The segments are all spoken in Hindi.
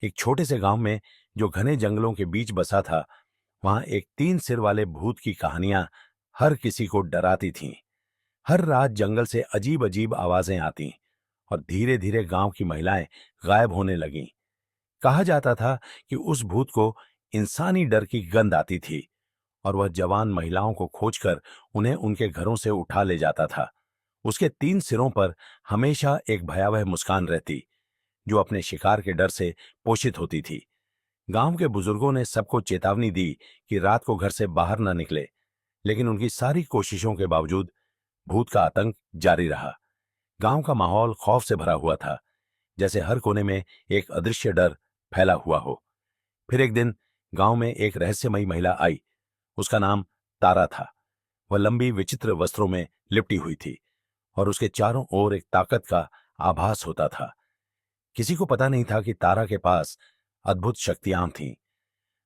एक छोटे से गांव में जो घने जंगलों के बीच बसा था, वहां एक 3 सिर वाले भूत की कहानियां हर किसी को डराती थीं। हर रात जंगल से अजीब अजीब आवाजें आती और धीरे धीरे गांव की महिलाएं गायब होने लगीं। कहा जाता था कि उस भूत को इंसानी डर की गंध आती थी और वह जवान महिलाओं को खोजकर उन्हें उनके घरों से उठा ले जाता था। उसके 3 सिरों पर हमेशा एक भयावह मुस्कान रहती, जो अपने शिकार के डर से पोषित होती थी। गांव के बुजुर्गों ने सबको चेतावनी दी कि रात को घर से बाहर न निकले, लेकिन उनकी सारी कोशिशों के बावजूद भूत का आतंक जारी रहा। गांव का माहौल खौफ से भरा हुआ था, जैसे हर कोने में एक अदृश्य डर फैला हुआ हो। फिर एक दिन गांव में एक रहस्यमयी महिला आई। उसका नाम तारा था। वह लंबी विचित्र वस्त्रों में लिपटी हुई थी और उसके चारों ओर एक ताकत का आभास होता था। किसी को पता नहीं था कि तारा के पास अद्भुत शक्तियां थीं।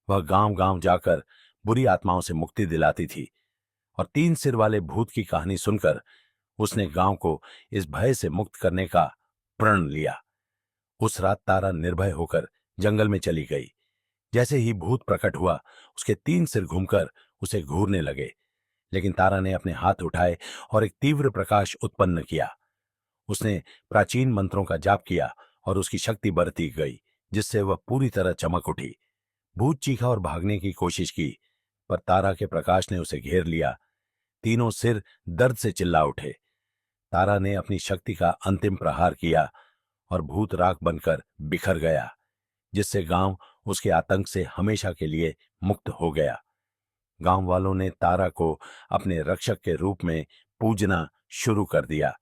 वह गांव गांव जाकर बुरी आत्माओं से मुक्ति दिलाती थी और 3 सिर वाले भूत की कहानी सुनकर उसने गांव को इस भय से मुक्त करने का प्रण लिया। उस रात तारा निर्भय होकर जंगल में चली गई। जैसे ही भूत प्रकट हुआ, उसके 3 सिर घूमकर उसे घूरने लगे, लेकिन तारा ने अपने हाथ उठाए और एक तीव्र प्रकाश उत्पन्न किया। उसने प्राचीन मंत्रों का जाप किया और उसकी शक्ति बढ़ती गई, जिससे वह पूरी तरह चमक उठी। भूत चीखा और भागने की कोशिश की, पर तारा के प्रकाश ने उसे घेर लिया। तीनों सिर दर्द से चिल्ला उठे। तारा ने अपनी शक्ति का अंतिम प्रहार किया और भूत राख बनकर बिखर गया, जिससे गांव उसके आतंक से हमेशा के लिए मुक्त हो गया। गांव वालों ने तारा को अपने रक्षक के रूप में पूजना शुरू कर दिया।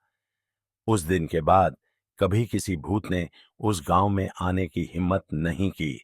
उस दिन के बाद कभी किसी भूत ने उस गांव में आने की हिम्मत नहीं की।